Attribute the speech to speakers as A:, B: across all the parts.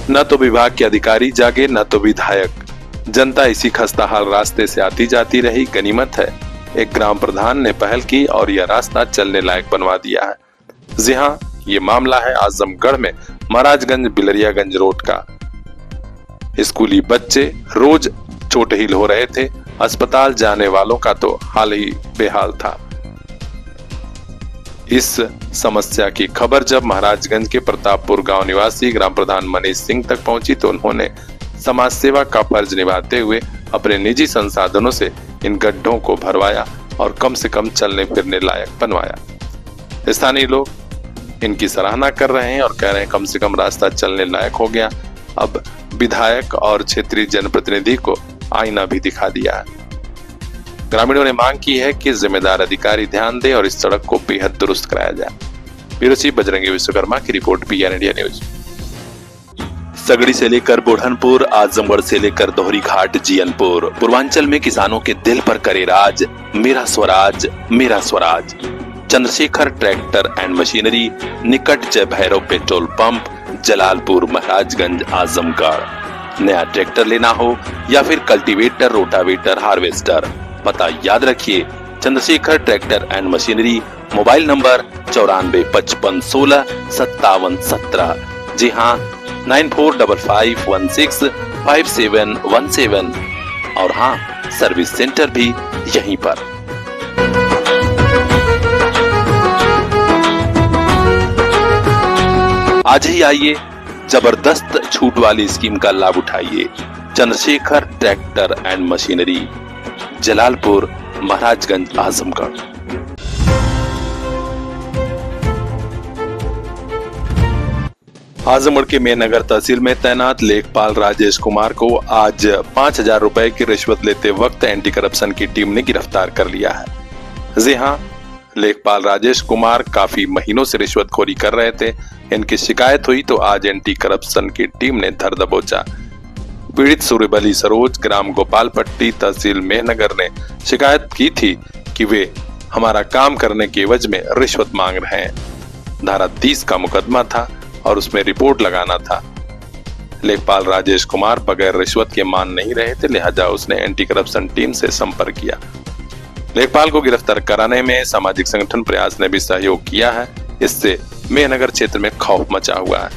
A: न तो विभाग के अधिकारी जागे न तो विधायक। जनता इसी खस्ताहाल रास्ते से आती जाती रही। गनीमत है एक ग्राम प्रधान ने पहल की और यह रास्ता चलने लायक बनवा दिया है। जी हाँ, ये मामला है आजमगढ़ में महाराजगंज बिलरियागंज रोड का। स्कूली बच्चे रोज चोटहील हो रहे थे। अस्पताल जाने वालों का तो हाल ही बेहाल था। इस समस्या की खबर जब महाराजगंज के प्रतापपुर गांव निवासी ग्राम प्रधान मनीष सिंह तक पहुंची तो उन्होंने समाज सेवा का फर्ज निभाते हुए अपने निजी संसाधनों से इन गड्ढों को भरवाया और कम से कम चलने फिरने लायक बनवाया। स्थानीय लोग इनकी सराहना कर रहे हैं और कह रहे हैं कम से कम रास्ता चलने लायक हो गया। अब विधायक और क्षेत्रीय जनप्रतिनिधि को आईना भी दिखा दिया है। ग्रामीणों ने मांग की है कि जिम्मेदार अधिकारी ध्यान दे और इस सड़क को बेहद दुरुस्त कराया जाए। ब्यूरो चीफ बजरंगी विश्वकर्मा की report, PR India news.
B: Sagri से लेकर बुढ़नपुर, आजमगढ़ से लेकर दोहरी घाट, जियनपुर, पूर्वांचल में किसानों के दिल पर करे राज। मेरा स्वराज, मेरा Swaraj. Chandrashekhar tractor and machinery, निकट जय भैरव पेट्रोल पंप, जलालपुर, महाराजगंज, आजमगढ़। नया ट्रैक्टर लेना हो या फिर कल्टीवेटर, रोटावेटर, हार्वेस्टर, पता याद रखिए Chandrashekhar tractor and machinery. Mobile number 9455165717। जी हाँ, 9455165717। और हाँ, सर्विस सेंटर भी यहीं पर। आज ही आइए, जबरदस्त छूट वाली स्कीम का लाभ उठाइए। Chandrashekhar tractor and machinery, Jalalpur, Maharajganj, Azamgarh.
A: Azamgarh के मेनगर तहसील में तैनात लेखपाल राजेश कुमार को आज 5,000 रुपए की रिश्वत लेते वक्त एंटी करप्शन की टीम ने गिरफ्तार कर लिया है। जी हाँ, लेखपाल राजेश कुमार काफी महीनों से रिश्वतखोरी कर रहे थे। इनकी शिकायत हुई तो आज एंटी करप्शन की टीम ने धर दबोचा। पीड़ित सूर्यबली सरोज, ग्राम गोपालपट्टी, तहसील मेहनगर ने शिकायत की थी कि वे हमारा काम करने के एवज में रिश्वत मांग रहे हैं। धारा 30 का मुकदमा था और उसमें रिपोर्ट लगाना था। लेखपाल राजेश कुमार बगैर रिश्वत के मान नहीं रहे थे, लिहाजा उसने एंटी करप्शन टीम से संपर्क किया। लेखपाल को गिरफ्तार कराने में सामाजिक संगठन प्रयास ने भी सहयोग किया है। इससे मेहनगर क्षेत्र में खौफ मचा हुआ है।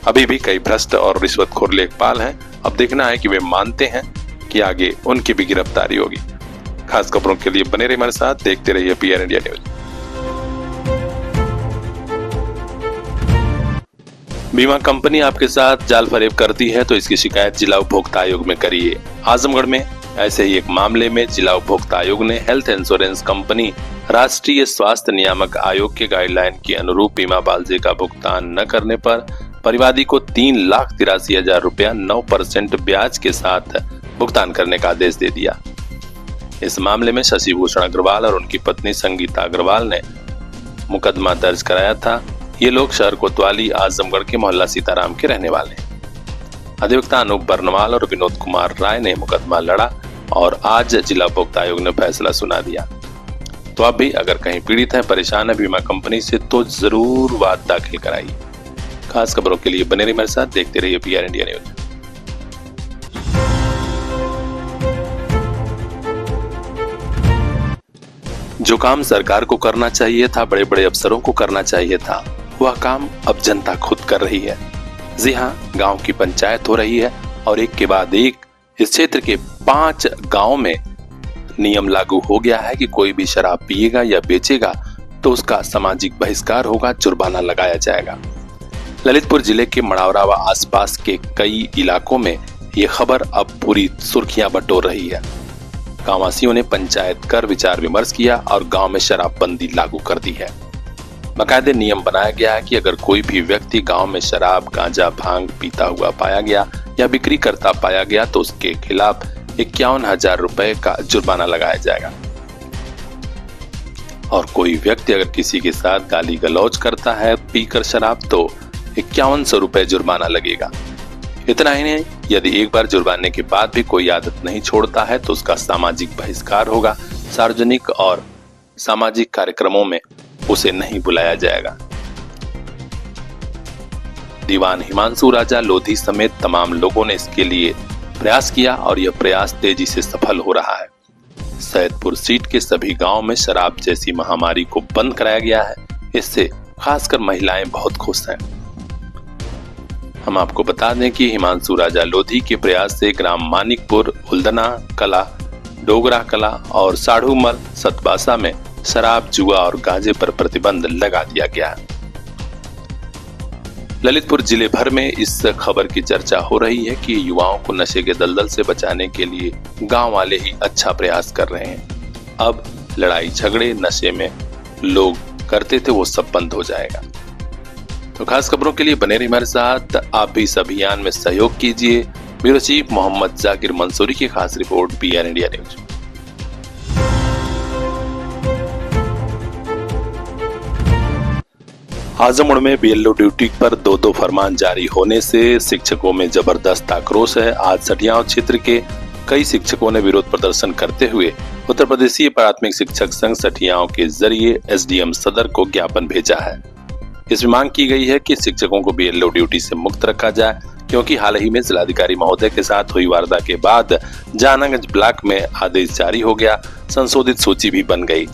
A: अभी भी कई भ्रष्ट और रिश्वतखोर लेखपाल हैं। अब देखना है कि वे मानते हैं कि आगे उनकी भी गिरफ्तारी होगी। खास खबरों के लिए बने रहिए हमारे साथ, देखते रहिए पीआर इंडिया न्यूज। बीमा कंपनी आपके साथ जालफरेब करती है तो इसकी शिकायत जिला उपभोक्ता आयोग में करिए। आजमगढ़ में ऐसे ही एक मामले में जिला उपभोक्ता आयोग ने हेल्थ इंश्योरेंस कंपनी राष्ट्रीय स्वास्थ्य नियामक आयोग के गाइडलाइन के अनुरूप बीमा पॉलिसी का भुगतान न करने पर परिवादी को 3,83,000 रुपया 9% ब्याज के साथ भुगतान करने का आदेश दे दिया। इस मामले में शशि भूषण अग्रवाल और उनकी पत्नी संगीता अग्रवाल ने मुकदमा दर्ज कराया था। ये लोग शहर कोतवाली, आजमगढ़ के मोहल्ला सीताराम के रहने वाले हैं। अधिवक्ता अनूप बर्नवाल और विनोद कुमार राय ने मुकदमा लड़ा और आज जिला उपभोक्ता आयोग ने फैसला सुना दिया। तो आप भी अगर कहीं पीड़ित हैं, परेशान है बीमा कंपनी से, तो जरूर वाद दाखिल कराइए। खास खबरों के लिए बने रहिए मेरे साथ, देखते रहिए पीआर इंडिया न्यूज। जो काम सरकार को करना चाहिए था, बड़े बड़े अफसरों को करना चाहिए था, वह काम अब जनता खुद कर रही है। जी हाँ, गांव की पंचायत हो रही है और एक के बाद एक इस क्षेत्र के 5 गांव में नियम लागू हो गया है कि कोई भी शराब पिएगा या बेचेगा तो उसका सामाजिक बहिष्कार होगा, जुर्माना लगाया जाएगा। ललितपुर जिले के मड़ावरा व आसपास के कई इलाकों में ये खबर अब पूरी सुर्खियां बटोर रही है। गांववासियों ने पंचायत कर विचार विमर्श किया और गांव में शराबबंदी लागू कर दी है। बाकायदे नियम बनाया गया है कि अगर कोई भी व्यक्ति गांव में शराब, गांजा, भांग पीता हुआ पाया गया या बिक्री करता पाया गया तो उसके खिलाफ 51,000 रुपए का जुर्माना लगाया जाएगा। और कोई व्यक्ति अगर किसी के साथ गाली गलौज करता है पीकर शराब तो 5100 रुपए जुर्माना लगेगा। इतना ही नहीं, यदि एक बार जुर्माने के बाद भी कोई आदत नहीं छोड़ता है तो उसका सामाजिक बहिष्कार होगा। सार्वजनिक और सामाजिक कार्यक्रमों में उसे नहीं बुलाया जाएगा।
B: दीवान हिमांशु राजा लोधी समेत तमाम लोगों ने इसके लिए प्रयास किया और यह प्रयास तेजी से सफल हो रहा है। सैदपुर सीट के सभी गांव में शराब जैसी महामारी को बंद कराया गया है। इससे खासकर महिलाएं बहुत खुश हैं। हम आपको बता दें कि हिमांशु राजा लोधी के प्रयास से ग्राम मानिकपुर, उल्दना कला, डोगरा कला और साढ़ूमल सतबासा में शराब, जुआ और गांजे पर प्रतिबंध लगा दिया गया है। ललितपुर जिले भर में इस खबर की चर्चा हो रही है कि युवाओं को नशे के दलदल से बचाने के लिए गांव वाले ही अच्छा प्रयास कर रहे हैं। अब लड़ाई झगड़े नशे में लोग करते थे वो सब बंद हो जाएगा। तो खास खबरों के लिए बने रहिए हमारे साथ। आप भी इस अभियान में सहयोग कीजिए। ब्यूरो चीफ मोहम्मद जाकिर मंसूरी की खास report, PR India news. Azamgarh में BLO ड्यूटी पर 2-2 फरमान जारी होने से शिक्षकों में जबरदस्त आक्रोश है। आज सटियाव क्षेत्र के कई शिक्षकों ने विरोध प्रदर्शन करते हुए उत्तर प्रदेशीय प्राथमिक शिक्षक संघ सटियाव के जरिए SDM सदर को ज्ञापन भेजा है। इसमें मांग की गई है कि शिक्षकों को BLO ड्यूटी से मुक्त रखा जाए, क्योंकि हाल ही में जिलाधिकारी महोदय के साथ हुई वारदात के बाद जहानागंज ब्लॉक में आदेश जारी हो गया, संशोधित सूची भी बन गई।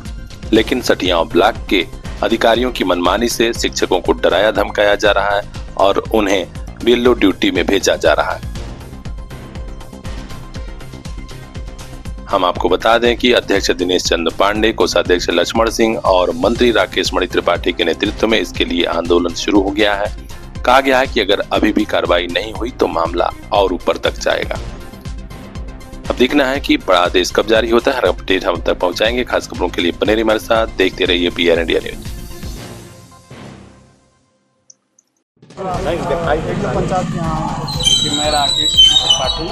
B: लेकिन सटियाव ब्लॉक के अधिकारियों की मनमानी से शिक्षकों को डराया धमकाया जा रहा है और उन्हें BLO ड्यूटी में भेजा जा रहा है। हम आपको बता दें कि अध्यक्ष दिनेश चंद्र पांडे, कोषाध्यक्ष लक्ष्मण सिंह और मंत्री राकेश मणि त्रिपाठी के नेतृत्व में इसके लिए आंदोलन शुरू हो गया है। कहा गया है कि अगर अभी भी कार्रवाई नहीं हुई तो मामला और ऊपर तक जाएगा। अब देखना है कि बड़ा आदेश कब जारी होता है। हर अपडेट हम तक पहुंचाएंगे। खास खबरों के लिए बने रहिए हमारे साथ, देखते रहिए PR इंडिया न्यूज।
C: मैं राकेश त्रिपाठी,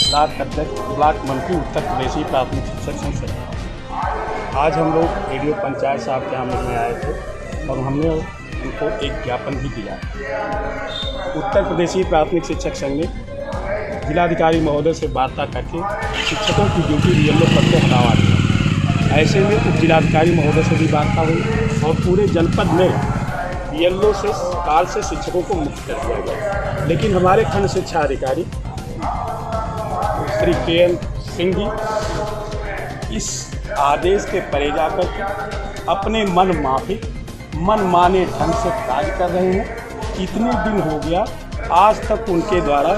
C: ब्लॉक अध्यक्ष, ब्लॉक मंत्री, उत्तर प्रदेशी प्राथमिक शिक्षक संघ से। आज हम लोग रेडियो पंचायत साहब के यहाँ मिलने आए थे और हमने उनको एक ज्ञापन भी दिया। उत्तर प्रदेशी प्राथमिक शिक्षक संघ ने जिलाधिकारी महोदय से वार्ता करके शिक्षकों की ड्यूटी BLO पद को हटावा दिया। ऐसे में उप जिलाधिकारी महोदय से भी वार्ता हुई और पूरे जनपद में BLO से काल से शिक्षकों को मुक्त कर दिया गया। लेकिन हमारे खंड शिक्षा अधिकारी श्री KN सिंह जी इस आदेश के परे जाकर अपने मनमाने ढंग से कार्य कर रहे हैं। इतने दिन हो गया, आज तक उनके द्वारा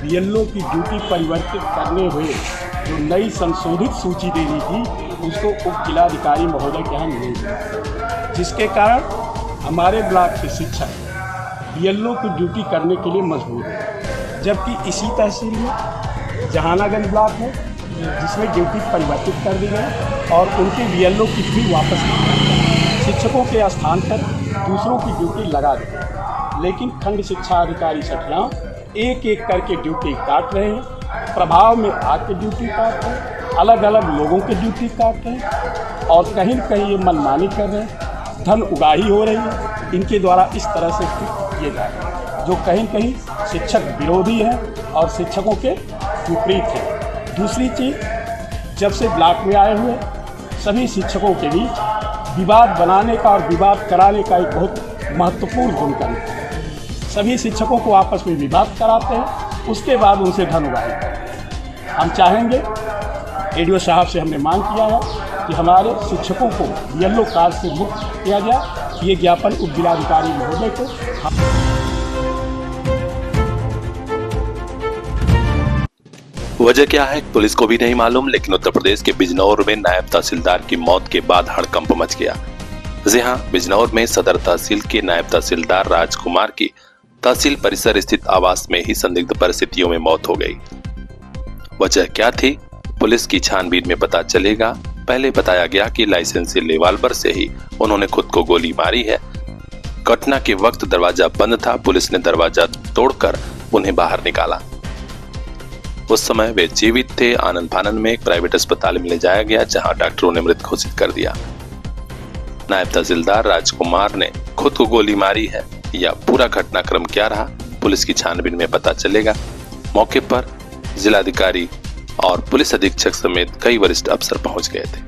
C: BLO की ड्यूटी परिवर्तित करने हुए जो नई संशोधित सूची देनी थी उसको उप जिलाधिकारी महोदय के यहाँ नहीं दी, जिसके कारण हमारे ब्लॉक के शिक्षक BLO की ड्यूटी करने के लिए मजबूर हैं। जबकि इसी तहसील में जहानागंज ब्लॉक है जिसमें ड्यूटी परिवर्तित कर दी गई और उनके BLO की भी वापस नहीं, शिक्षकों के स्थान पर दूसरों की ड्यूटी लगा दी। लेकिन खंड शिक्षा अधिकारी सटियाव एक एक करके ड्यूटी काट रहे हैं, प्रभाव में आके ड्यूटी काट रहे हैं, अलग अलग लोगों की ड्यूटी काट रहे हैं और कहीं न कहीं ये मनमानी कर रहे हैं। धन उगाही हो रही है इनके द्वारा, इस तरह से किए जा रहे हैं जो कहीं कहीं शिक्षक विरोधी है और शिक्षकों के विपरीत है। दूसरी चीज़, जब से ब्लॉक में आए हुए सभी शिक्षकों के बीच विवाद बनाने का और विवाद कराने का एक बहुत महत्वपूर्ण भूमिका है। सभी शिक्षकों को आपस में विवाद कराते हैं, उसके बाद उनसे धन उगाही करते हैं। हम चाहेंगे, ADO साहब से हमने मांग किया है कि हमारे शिक्षकों को BLO काल से मुक्त किया जाए। ये ज्ञापन उप जिलाधिकारी महोदय को
B: वजह क्या है पुलिस को भी नहीं मालूम, लेकिन उत्तर प्रदेश के बिजनौर में नायब तहसीलदार की मौत के बाद हड़कंप मच गया। जी हां, बिजनौर में सदर तहसील के नायब तहसीलदार राजकुमार की तहसील परिसर स्थित आवास में ही संदिग्ध परिस्थितियों में मौत हो गई। वजह क्या थी, पुलिस की छानबीन में पता चलेगा। पहले बताया गया कि लाइसेंसी रिवाल्वर से ही उन्होंने खुद को गोली मारी है। घटना के वक्त दरवाजा बंद था, पुलिस ने दरवाजा तोड़कर उन्हें बाहर निकाला। उस समय वे जीवित थे। आनंद फानन में एक प्राइवेट अस्पताल में ले जाया गया, जहां डॉक्टरों ने मृत घोषित कर दिया। नायब तहसीलदार राजकुमार ने खुद को गोली मारी है या पूरा घटनाक्रम क्या रहा, पुलिस की छानबीन में पता चलेगा। मौके पर जिलाधिकारी और पुलिस अधीक्षक समेत कई वरिष्ठ अफसर पहुंच गए थे।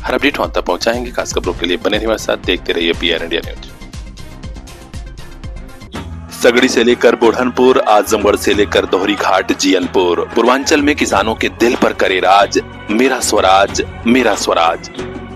B: हर अपडेट वहां तक पहुंचाएंगे। खास खबरों के लिए बने रहिए हमारे साथ, देखते रहिए PR इंडिया न्यूज। सगड़ी से लेकर बुढ़नपुर, आजमगढ़ से लेकर दोहरी घाट जीयनपुर, पूर्वांचल में किसानों के दिल पर करे राज, मेरा स्वराज मेरा Swaraj.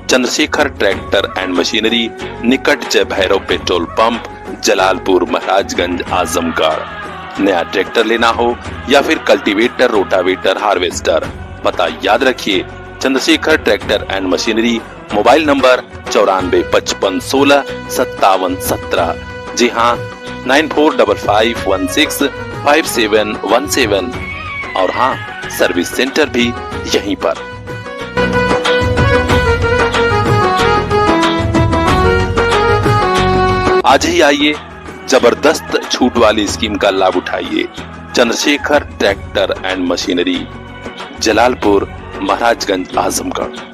B: Chandrashekhar tractor and machinery, निकट जय भैरव पेट्रोल पंप, जलालपुर, महाराजगंज, आजमगढ़। नया ट्रैक्टर लेना हो या फिर कल्टीवेटर, रोटावेटर, हार्वेस्टर, पता याद रखिए, Chandrashekhar tractor and machinery. Mobile number 9455165717। जी हाँ, 9455165717। और हाँ, सर्विस सेंटर भी यहीं पर। आज ही आइए, जबरदस्त छूट वाली स्कीम का लाभ उठाइए। Chandrashekhar tractor and machinery, Jalalpur, Maharajganj, Azamgarh.